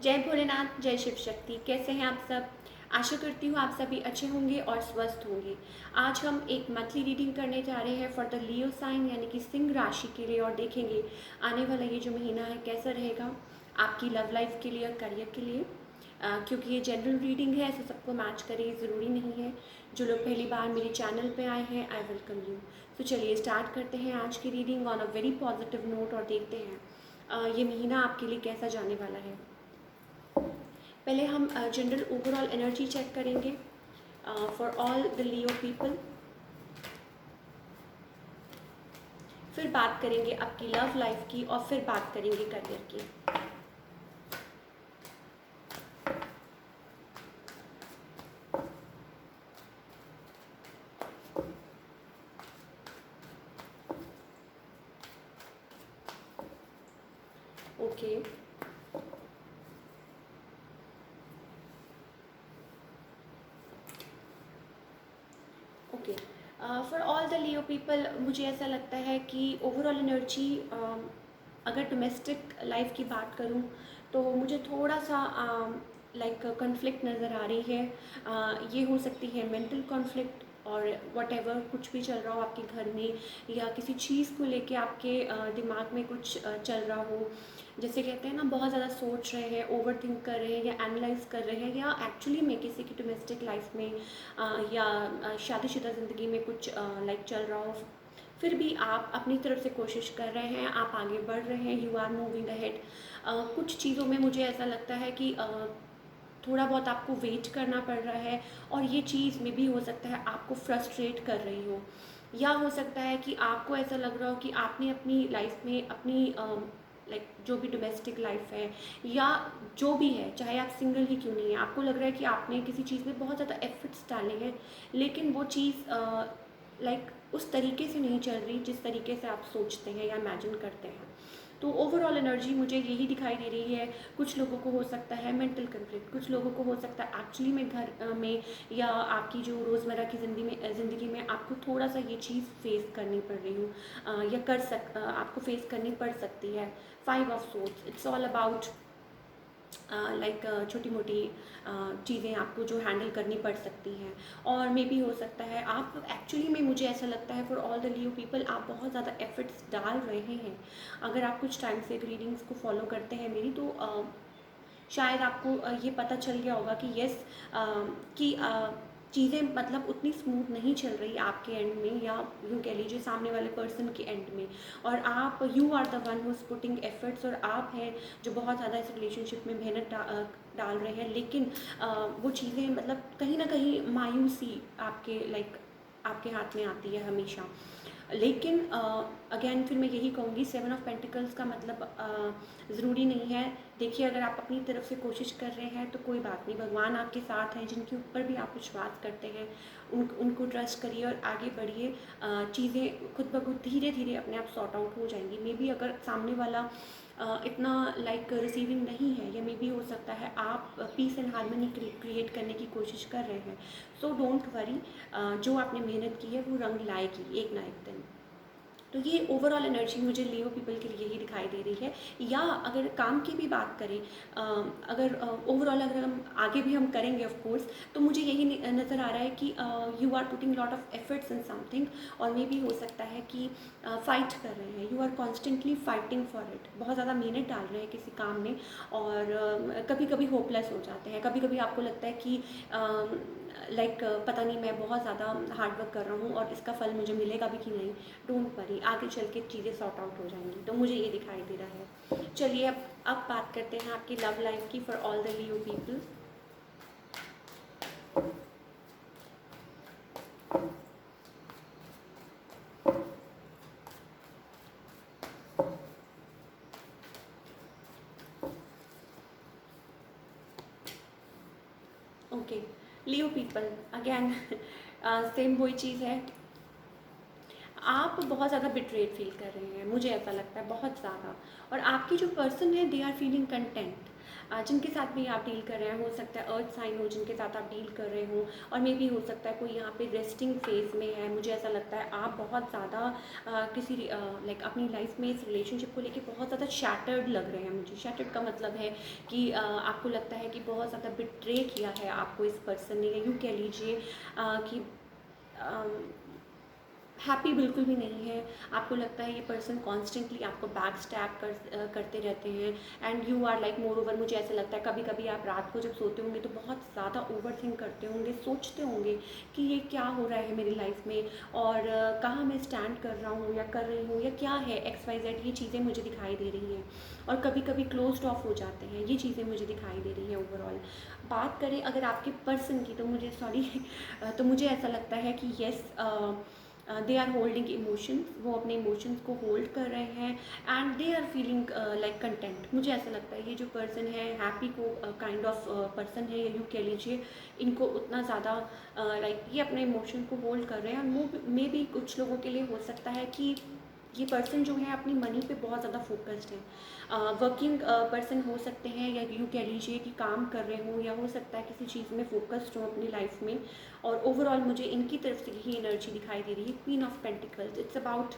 जय भोलेनाथ, जय शिव शक्ति। कैसे हैं आप सब? आशा करती हूँ आप सभी अच्छे होंगे और स्वस्थ होंगे। आज हम एक मंथली रीडिंग करने जा रहे हैं फॉर द लियो साइन यानी कि सिंह राशि के लिए, और देखेंगे आने वाला ये जो महीना है कैसा रहेगा आपकी लव लाइफ के लिए और करियर के लिए। क्योंकि ये जनरल रीडिंग है, ऐसे सबको मैच करे ये ज़रूरी नहीं है। जो लोग पहली बार मेरे चैनल पे आए हैं, आई वेलकम यू। तो चलिए स्टार्ट करते हैं आज की reading on a very positive note, और देखते हैं ये महीना आपके लिए कैसा जाने वाला है। पहले हम जनरल ओवरऑल एनर्जी चेक करेंगे for all the Leo people. फिर बात करेंगे आपकी लव लाइफ की, और फिर बात करेंगे करियर की। Okay okay for all the Leo people, मुझे ऐसा लगता है कि ओवरऑल एनर्जी, अगर डोमेस्टिक लाइफ की बात करूं तो मुझे थोड़ा सा लाइक कॉन्फ्लिक्ट नज़र आ रही है। ये हो सकती है मेंटल कॉन्फ्लिक्ट, और वट एवर कुछ भी चल रहा हो आपके घर में, या किसी चीज़ को लेके आपके दिमाग में कुछ चल रहा हो। जैसे कहते हैं ना, बहुत ज़्यादा सोच रहे हैं, ओवर थिंक कर रहे हैं, या एनालाइज कर रहे हैं, या एक्चुअली में किसी की डोमेस्टिक लाइफ में या शादीशुदा ज़िंदगी में कुछ लाइक चल रहा हो। फिर भी आप अपनी तरफ से कोशिश कर रहे हैं, आप आगे बढ़ रहे हैं, यू आर मूविंग अहेड। कुछ चीज़ों में मुझे ऐसा लगता है कि थोड़ा बहुत आपको वेट करना पड़ रहा है, और ये चीज़ में भी हो सकता है आपको फ्रस्ट्रेट कर रही हो, या हो सकता है कि आपको ऐसा लग रहा हो कि आपने अपनी लाइफ में अपनी लाइक जो भी डोमेस्टिक लाइफ है, या जो भी है, चाहे आप सिंगल ही क्यों नहीं है, आपको लग रहा है कि आपने किसी चीज़ में बहुत ज़्यादा एफर्ट्स डाले हैं, लेकिन वो चीज़ लाइक उस तरीके से नहीं चल रही जिस तरीके से आप सोचते हैं या इमेजिन करते हैं। तो ओवरऑल एनर्जी मुझे यही दिखाई दे रही है। कुछ लोगों को हो सकता है मेंटल कन्फ्लिक्ट, कुछ लोगों को हो सकता है एक्चुअली में घर में या आपकी जो रोज़मर्रा की ज़िंदगी में आपको थोड़ा सा ये चीज़ फेस करनी पड़ रही हो, या आपको फेस करनी पड़ सकती है। 5 of swords, it's all about like छोटी मोटी चीज़ें आपको जो हैंडल करनी पड़ सकती हैं। और मे बी हो सकता है आप एक्चुअली में, मुझे ऐसा लगता है for all the Leo people, आप बहुत ज़्यादा एफर्ट्स डाल रहे हैं। अगर आप कुछ टाइम से रीडिंग्स को फॉलो करते हैं मेरी, तो शायद आपको ये पता चल गया होगा कि यस, कि चीज़ें मतलब उतनी स्मूथ नहीं चल रही आपके एंड में, या यूँ कह लीजिए सामने वाले पर्सन के एंड में, और आप you are the one who's putting efforts, और आप हैं जो बहुत ज़्यादा इस रिलेशनशिप में मेहनत डाल रहे हैं। लेकिन वो चीज़ें मतलब कहीं ना कहीं मायूसी आपके लाइक आपके हाथ में आती है हमेशा। लेकिन अगेन फिर मैं यही कहूँगी, 7 ऑफ पेंटिकल्स का मतलब ज़रूरी नहीं है। देखिए, अगर आप अपनी तरफ से कोशिश कर रहे हैं तो कोई बात नहीं, भगवान आपके साथ हैं, जिनके ऊपर भी आप विश्वास करते हैं उनको ट्रस्ट करिए और आगे बढ़िए। चीज़ें खुद ब खुद धीरे धीरे अपने आप सॉर्ट आउट हो जाएंगी। मे बी अगर सामने वाला इतना लाइक रिसीविंग नहीं है, या मे बी हो सकता है आप पीस एंड हारमोनी क्रिएट करने की कोशिश कर रहे हैं। सो डोंट वरी, जो आपने मेहनत की है वो रंग लाएगी एक ना एक दिन। तो ये ओवरऑल एनर्जी मुझे लियो पीपल के लिए ही दिखाई दे रही है। या अगर काम की भी बात करें, अगर ओवरऑल अगर हम आगे भी हम करेंगे ऑफ कोर्स, तो मुझे यही नज़र आ रहा है कि you are putting lot of efforts in something, और मे भी हो सकता है कि फाइट कर रहे हैं, you are constantly fighting for it, बहुत ज़्यादा मेहनत डाल रहे हैं किसी काम में, और कभी कभी होपलेस हो जाते हैं। कभी कभी आपको लगता है कि लाइक पता नहीं, मैं बहुत ज़्यादा हार्डवर्क कर रहा हूँ और इसका फल मुझे मिलेगा भी कि नहीं। डोंट वरी, आगे चल के चीज़ें सॉर्ट आउट हो जाएंगी। तो मुझे ये दिखाई दे रहा है। चलिए अब बात करते हैं आपकी लव लाइफ की for all the Leo people. Okay, Leo people again same वही चीज़ है। आप बहुत ज़्यादा बिट्रेड फील कर रहे हैं, मुझे ऐसा लगता है बहुत ज़्यादा। और आपकी जो पर्सन है दे आर फीलिंग कंटेंट, जिनके साथ भी आप डील कर रहे हैं, हो सकता है अर्थ साइन हो जिनके साथ आप डील कर रहे हो, और मे बी हो सकता है कोई यहाँ पे रेस्टिंग फेज में है। मुझे ऐसा लगता है आप बहुत ज़्यादा किसी लाइक अपनी लाइफ में इस रिलेशनशिप को लेके बहुत ज़्यादा शैटर्ड लग रहे हैं मुझे। शैटर्ड का मतलब है कि आपको लगता है कि बहुत ज़्यादा बिट्रे किया है आपको इस पर्सन ने, या यूँ कह लीजिए कि हैप्पी बिल्कुल भी नहीं है। आपको लगता है ये पर्सन कॉन्स्टेंटली आपको बैक स्टैप करते रहते हैं, and you are like moreover. मुझे ऐसा लगता है कभी कभी आप रात को जब सोते होंगे तो बहुत ज़्यादा ओवर थिंक करते होंगे, सोचते होंगे कि ये क्या हो रहा है मेरी लाइफ में, और कहाँ मैं स्टैंड कर रहा हूँ या कर रही हूँ, या क्या है XYZ, ये चीज़ें मुझे दिखाई दे रही हैं। और कभी कभी क्लोज्ड ऑफ हो जाते हैं, ये चीज़ें मुझे दिखाई दे रही हैं ओवरऑल। बात करें अगर आपके पर्सन की, तो मुझे सॉरी तो मुझे ऐसा लगता है कि yes, they are holding emotions, वो अपने इमोशंस को होल्ड कर रहे हैं, and they are feeling like content. मुझे ऐसा लगता है ये जो पर्सन है हैप्पी को काइंड ऑफ पर्सन है, या यूँ कह लीजिए इनको उतना ज़्यादा लाइक ये अपने इमोशन को होल्ड कर रहे हैं। वो मे भी कुछ लोगों के लिए हो सकता है कि ये पर्सन जो है अपनी मनी पे बहुत ज़्यादा फोकस्ड है। वर्किंग पर्सन हो सकते हैं, या यूँ कह लीजिए कि काम कर रहे हो, या हो सकता है किसी चीज़ में फोकस्ड हो अपनी लाइफ में। और ओवरऑल मुझे इनकी तरफ से यही एनर्जी दिखाई दे रही है, queen of pentacles. It's about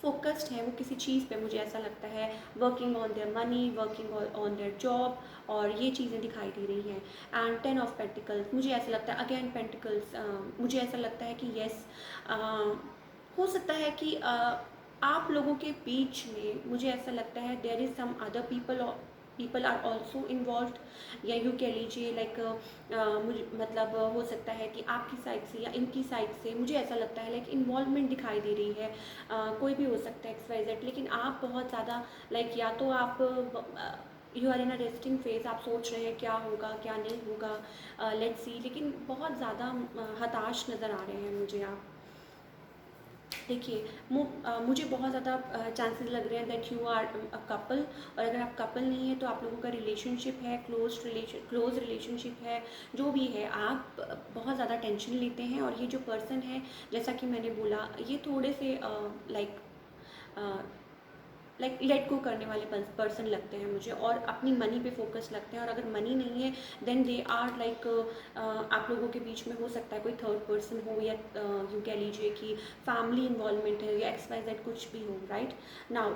focused है वो किसी चीज़ पे, मुझे ऐसा लगता है, working on their money, working on their job, और ये चीज़ें दिखाई दे रही हैं। एंड 10 ऑफ पेंटिकल्स, मुझे ऐसा लगता है अगेन पेंटिकल्स, मुझे ऐसा लगता है कि येस, हो सकता है कि आप लोगों के बीच में, मुझे ऐसा लगता है there is some other people are also involve, या यूँ कह लीजिए लाइक मुझे मतलब हो सकता है कि आपकी साइड से या इनकी साइड से, मुझे ऐसा लगता है लाइक इन्वॉल्वमेंट दिखाई दे रही है। कोई भी हो सकता है XYZ, लेकिन आप बहुत ज़्यादा लाइक, या तो आप you are in a resting phase, आप सोच रहे हैं क्या होगा क्या नहीं होगा, लेट्स सी, लेकिन बहुत ज़्यादा हताश नज़र आ रहे हैं मुझे आप। देखिए मुझे बहुत ज़्यादा चांसेस लग रहे हैं that you are a couple, और अगर आप कपल नहीं है तो आप लोगों का रिलेशनशिप है, क्लोज रिलेशनशिप है। जो भी है आप बहुत ज़्यादा टेंशन लेते हैं, और ये जो पर्सन है, जैसा कि मैंने बोला, ये थोड़े से लाइक लेट गो करने वाले पर्सन लगते हैं मुझे, और अपनी मनी पे फोकस लगते हैं। और अगर मनी नहीं है देन दे आर लाइक, आप लोगों के बीच में हो सकता है कोई थर्ड पर्सन हो, या यूँ कह लीजिए कि फैमिली इन्वॉल्वमेंट है, या XYZ कुछ भी हो, right now.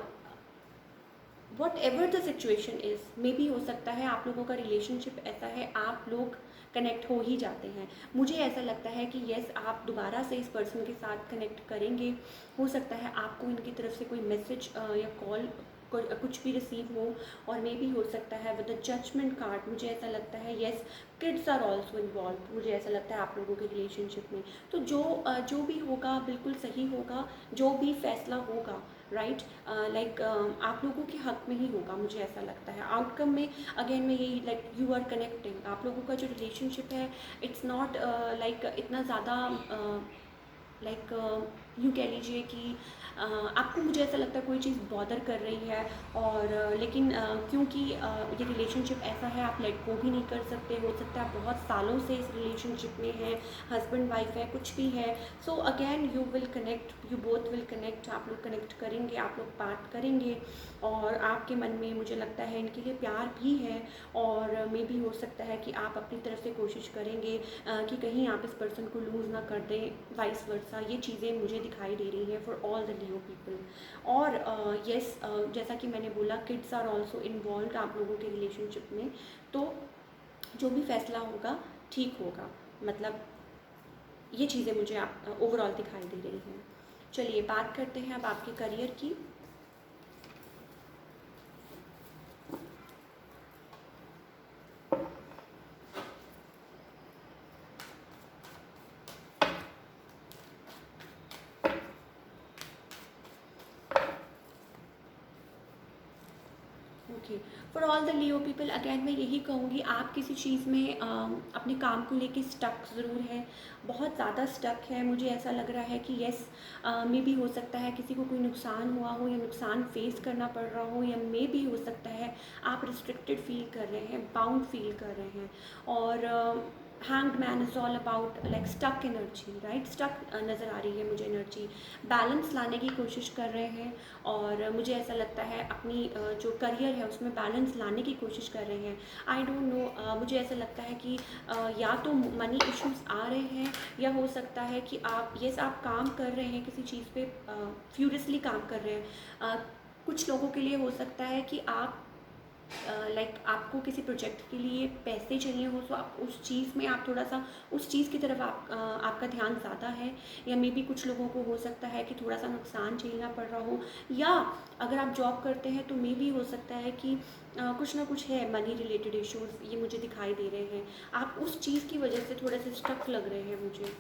Whatever the situation is, मे भी हो सकता है आप लोगों का रिलेशनशिप ऐसा है, आप लोग कनेक्ट हो ही जाते हैं। मुझे ऐसा लगता है कि येस, आप दोबारा से इस पर्सन के साथ कनेक्ट करेंगे। हो सकता है आपको इनकी तरफ से कोई मैसेज या कॉल कुछ भी रिसीव हो, और मे भी हो सकता है विद द जजमेंट कार्ड, मुझे ऐसा लगता है yes, kids are also involve, मुझे ऐसा लगता है आप लोगों के रिलेशनशिप में। तो जो भी होगा बिल्कुल सही होगा, जो भी फैसला होगा, राइट, लाइक आप लोगों के हक में ही होगा, मुझे ऐसा लगता है। आउटकम में अगेन मैं यही लाइक यू आर कनेक्टिंग, आप लोगों का जो रिलेशनशिप है इट्स नॉट लाइक इतना ज़्यादा लाइक यूँ कह लीजिए कि आपको, मुझे ऐसा लगता है कोई चीज़ बॉदर कर रही है, और लेकिन क्योंकि ये रिलेशनशिप ऐसा है, आप लेट गो भी नहीं कर सकते। हो सकता है आप बहुत सालों से इस रिलेशनशिप में हैं, हस्बैंड वाइफ है, कुछ भी है। So again you will connect, you both will connect, आप लोग कनेक्ट करेंगे, आप लोग बात करेंगे, और आपके मन में मुझे लगता है इनके लिए प्यार भी है। और मे भी हो सकता है कि आप अपनी तरफ से कोशिश करेंगे कि कहीं आप इस पर्सन को लूज़ ना कर दें, वाइस वर्सा। ये चीज़ें मुझे दिखाई दे रही हैं for all the Leo people. और येस, जैसा कि मैंने बोला, किड्स आर ऑल्सो इन्वॉल्व आप लोगों के रिलेशनशिप में। तो जो भी फैसला होगा ठीक होगा, मतलब ये चीज़ें मुझे आप ओवरऑल दिखाई दे रही हैं। चलिए बात करते हैं अब आपके करियर की। Okay, for all the Leo people again मैं यही कहूँगी, आप किसी चीज़ में अपने काम को लेके स्टक ज़रूर है, बहुत ज़्यादा स्टक है। मुझे ऐसा लग रहा है कि येस, मे भी हो सकता है किसी को कोई नुकसान हुआ हो, या नुकसान फेस करना पड़ रहा हो, या मे भी हो सकता है आप रिस्ट्रिक्टेड फील कर रहे हैं, बाउंड फील कर रहे हैं। और hanged man is all about like stuck energy, right? Stuck नज़र आ रही है मुझे एनर्जी, बैलेंस लाने की कोशिश कर रहे हैं। और मुझे ऐसा लगता है अपनी जो करियर है उसमें बैलेंस लाने की कोशिश कर रहे हैं। आई डोंट नो, मुझे ऐसा लगता है कि या तो मनी इश्यूज आ रहे हैं, या हो सकता है कि आप काम कर रहे हैं किसी चीज़ पे, फ्यूरियसली काम कर रहे हैं। कुछ लोगों के लिए हो सकता है कि आप लाइक आपको किसी प्रोजेक्ट के लिए पैसे चाहिए हो, तो आप उस चीज़ में आप थोड़ा सा उस चीज़ की तरफ आपका ध्यान ज़्यादा है। या मे बी कुछ लोगों को हो सकता है कि थोड़ा सा नुकसान झेलना पड़ रहा हो। या अगर आप जॉब करते हैं तो मे बी हो सकता है कि कुछ ना कुछ है मनी रिलेटेड इश्यूज, ये मुझे दिखाई दे रहे हैं। आप उस चीज़ की वजह से थोड़े से स्टक लग रहे हैं मुझे।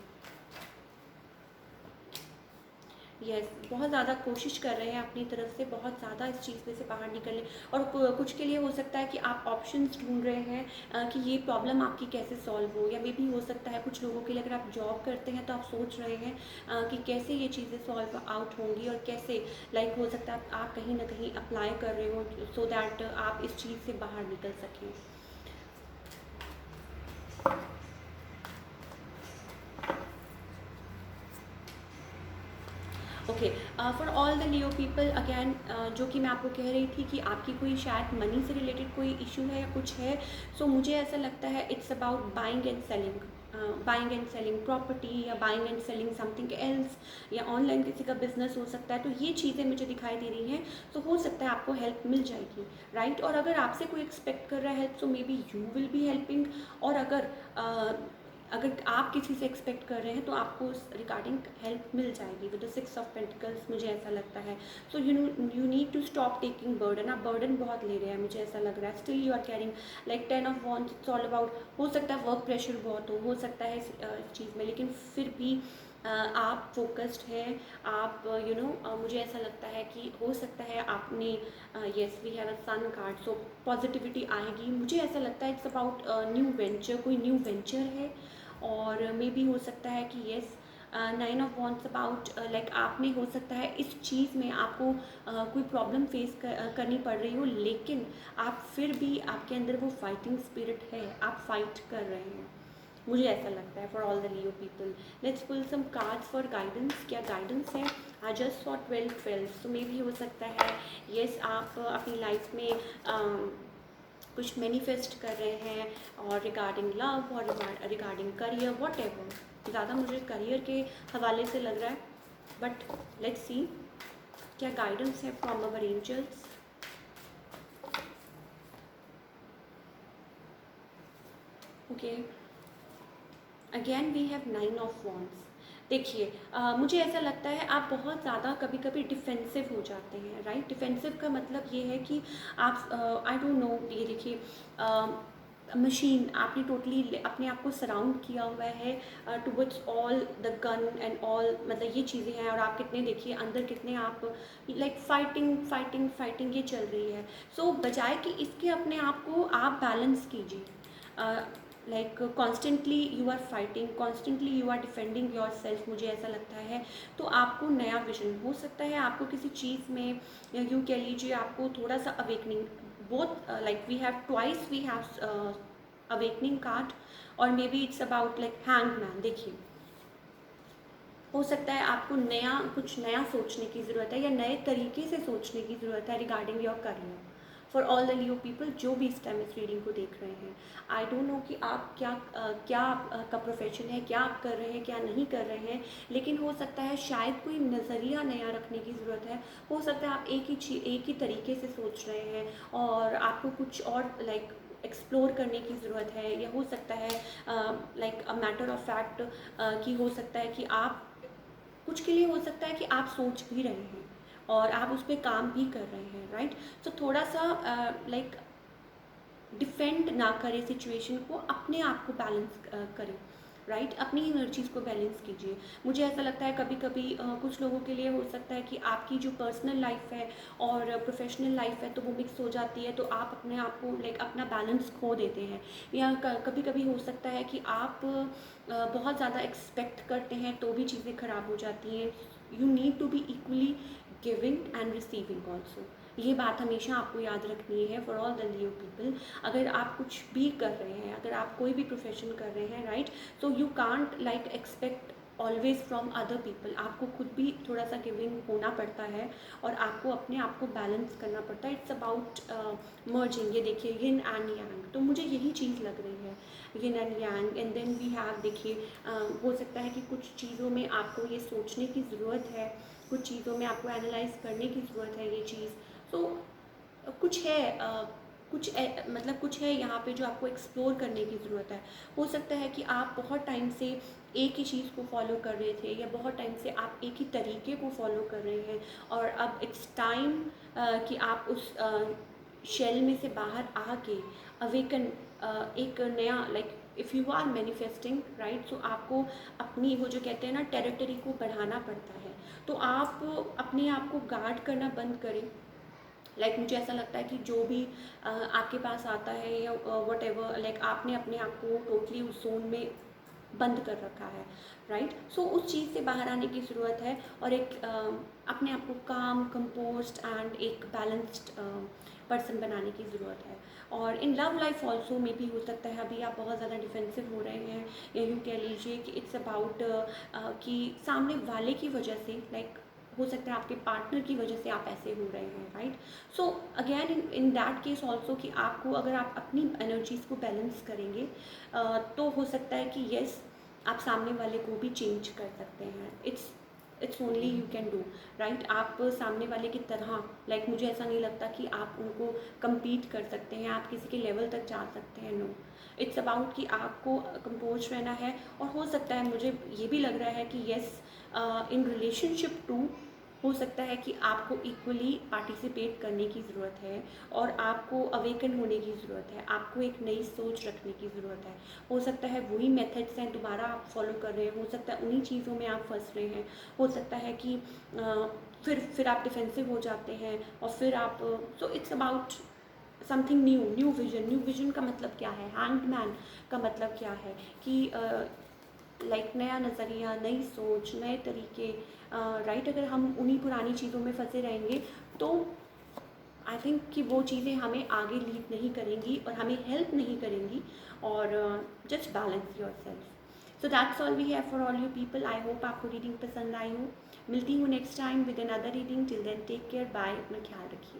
यस, बहुत ज़्यादा कोशिश कर रहे हैं अपनी तरफ से, बहुत ज़्यादा इस चीज़ में से बाहर निकलने। और कुछ के लिए हो सकता है कि आप ऑप्शंस ढूंढ रहे हैं कि ये प्रॉब्लम आपकी कैसे सॉल्व हो। या मे भी हो सकता है कुछ लोगों के लिए अगर आप जॉब करते हैं तो आप सोच रहे हैं कि कैसे ये चीज़ें सॉल्व आउट होंगी, और कैसे लाइक हो सकता है आप कहीं ना कहीं अप्लाई कर रहे हो सो दैट आप इस चीज़ से बाहर निकल सकें। Okay, for all the Leo people again, जो कि मैं आपको कह रही थी कि आपकी कोई शायद मनी से रिलेटेड कोई इशू है या कुछ है। सो मुझे ऐसा लगता है it's about buying and selling, buying and selling property, या buying and selling something else, या ऑनलाइन किसी का बिजनेस हो सकता है। तो ये चीज़ें मुझे दिखाई दे रही हैं, तो हो सकता है आपको हेल्प मिल जाएगी, राइट? और अगर आपसे कोई एक्सपेक्ट कर रहा है help, so may be you will be helping. और अगर आप किसी से एक्सपेक्ट कर रहे हैं तो आपको उस रिगार्डिंग हेल्प मिल जाएगी विद द 6 ऑफ पेंटिकल्स, मुझे ऐसा लगता है। So you need to stop taking burden. आप बर्डन बहुत ले रहे हैं, मुझे ऐसा लग रहा है। Still you are carrying like 10 of wands, it's all about, हो सकता है वर्क प्रेशर बहुत हो सकता है इस चीज़ में, लेकिन फिर भी आप फोकस्ड हैं। आप मुझे ऐसा लगता है कि हो सकता है आपने, yes we have a sun card, so positivity आएगी। मुझे ऐसा लगता है इट्स अबाउट न्यू वेंचर, कोई न्यू वेंचर है। और मे बी हो सकता है कि yes, 9 of wands about like आपने हो सकता है इस चीज़ में आपको कोई प्रॉब्लम फेस करनी पड़ रही हो, लेकिन आप फिर भी आपके अंदर वो फाइटिंग स्पिरिट है, आप फाइट कर रहे हैं। मुझे ऐसा लगता है for all the Leo people. Let's pull some cards for guidance. क्या गाइडेंस है? आई जस्ट फॉर 12 तो मे भी हो सकता है येस, आप अपनी लाइफ में कुछ मैनिफेस्ट कर रहे हैं, और रिगार्डिंग लव और रिगार्डिंग करियर, वॉट एवर। ज़्यादा मुझे करियर के हवाले से लग रहा है, बट लेट्स सी क्या गाइडेंस है from our angels. Okay, again we have 9 of wands. देखिए, मुझे ऐसा लगता है आप बहुत ज़्यादा कभी कभी डिफेंसिव हो जाते हैं, राइट? डिफेंसिव का मतलब ये है कि आप आई डोंट नो, ये देखिए, मशीन आपने टोटली अपने आप को सराउंड किया हुआ है towards all the gun and all, मतलब ये चीज़ें हैं। और आप कितने देखिए अंदर कितने आप लाइक फाइटिंग फाइटिंग फाइटिंग ये चल रही है। सो बजाय कि इसके अपने आप को आप बैलेंस कीजिए, like constantly you are fighting, constantly you are defending yourself, मुझे ऐसा लगता है। तो आपको नया विजन हो सकता है, आपको किसी चीज़ में, या यूँ कह लीजिए आपको थोड़ा सा awakening, both like we have twice, we have awakening card, और maybe it's about like hangman. देखिए, हो सकता है आपको कुछ नया सोचने की ज़रूरत है, या नए तरीके से सोचने की ज़रूरत है regarding your career. For all the Leo people जो भी इस टाइम इस रीडिंग को देख रहे हैं, आई डोंट नो कि आप क्या आपका प्रोफेशन है, क्या आप कर रहे हैं, क्या नहीं कर रहे हैं, लेकिन हो सकता है शायद कोई नज़रिया नया रखने की ज़रूरत है। हो सकता है आप एक ही तरीके से सोच रहे हैं, और आपको कुछ और लाइक एक्सप्लोर करने की ज़रूरत है। या हो सकता है like a matter of fact कि हो सकता है कि आप कुछ के लिए हो सकता है कि आप सोच भी रहे हैं और आप उस पर काम भी कर रहे हैं, राइट? तो थोड़ा सा लाइक डिफेंड ना करें सिचुएशन को, अपने आप को बैलेंस करें, राइट? अपनी एनर्जीज़ को बैलेंस कीजिए। मुझे ऐसा लगता है कभी कभी कुछ लोगों के लिए हो सकता है कि आपकी जो पर्सनल लाइफ है और प्रोफेशनल लाइफ है तो वो मिक्स हो जाती है, तो आप अपने आप को लाइक अपना बैलेंस खो देते हैं। या कभी कभी हो सकता है कि आप बहुत ज़्यादा एक्सपेक्ट करते हैं तो भी चीज़ें ख़राब हो जाती हैं। You need to be equally giving and receiving also. ये बात हमेशा आपको याद रखनी है for all the Leo people. अगर आप कुछ भी कर रहे हैं, अगर आप कोई भी प्रोफेशन कर रहे हैं, right, so you can't like expect always from other people. आपको खुद भी थोड़ा सा गिविंग होना पड़ता है और आपको अपने आप को बैलेंस करना पड़ता है। It's about merging. ये देखिए यिन एंड यांग, तो मुझे यही चीज़ लग रही है, yin and yang. And then we have, देखिए हो सकता है कि कुछ चीज़ों में आपको ये सोचने की ज़रूरत है, कुछ चीज़ों में आपको एनालाइज करने की ज़रूरत है ये चीज़। सो कुछ है मतलब कुछ है यहाँ पे जो आपको एक्सप्लोर करने की ज़रूरत है। हो सकता है कि आप बहुत टाइम से एक ही चीज़ को फॉलो कर रहे थे, या बहुत टाइम से आप एक ही तरीके को फॉलो कर रहे हैं, और अब इट्स टाइम कि आप उस शेल में से बाहर आके अवेकन एक नया, like if you are manifesting, right, so आपको अपनी वो जो कहते हैं ना टेरिटरी को बढ़ाना पड़ता है। तो आप अपने आप को गार्ड करना बंद करें। लाइक मुझे ऐसा लगता है कि जो भी आपके पास आता है या वट एवर, लाइक आपने अपने आप को टोटली उस जोन में बंद कर रखा है, राइट। सो उस चीज़ से बाहर आने की ज़रूरत है, और एक अपने आप को काम, कंपोस्ट एंड एक बैलेंस्ड पर्सन बनाने की ज़रूरत है। और इन लव लाइफ ऑल्सो में भी हो सकता है अभी आप बहुत ज़्यादा डिफेंसिव हो रहे हैं, या यूँ कह लीजिए कि इट्स अबाउट कि सामने वाले की वजह से, लाइक हो सकता है आपके पार्टनर की वजह से आप ऐसे हो रहे हैं, right. So again in that case also कि आपको, अगर आप अपनी एनर्जीज़ को बैलेंस करेंगे तो हो सकता है कि येस, आप सामने वाले को भी चेंज कर सकते हैं। It's only you can do, right. आप सामने वाले की तरह, लाइक मुझे ऐसा नहीं लगता कि आप उनको compete कर सकते हैं, आप किसी के लेवल तक जा सकते हैं, नो। इट्स अबाउट कि आपको कंपोज रहना है। और हो सकता है, मुझे ये भी लग रहा है कि येस, इन रिलेशनशिप टू हो सकता है कि आपको इक्वली पार्टिसिपेट करने की ज़रूरत है, और आपको अवेकन होने की ज़रूरत है, आपको एक नई सोच रखने की ज़रूरत है। हो सकता है वही मेथड्स हैं दोबारा आप फॉलो कर रहे हैं, हो सकता है उन्हीं चीज़ों में आप फंस रहे हैं, हो सकता है कि फिर आप डिफेंसिव हो जाते हैं, और फिर आप, so it's about something new, new vision. New vision का मतलब क्या है, हैंग्ड मैन का मतलब क्या है कि लाइक नया नज़रिया, नई सोच, नए तरीके, राइट। अगर हम उन्हीं पुरानी चीज़ों में फंसे रहेंगे तो आई थिंक कि वो चीज़ें हमें आगे लीड नहीं करेंगी और हमें हेल्प नहीं करेंगी, और just balance yourself. So that's all we have for all you people. I hope आपको रीडिंग पसंद आई हो। मिलती हूँ next time with another reading. Till then take care, bye, अपना ख्याल रखिए।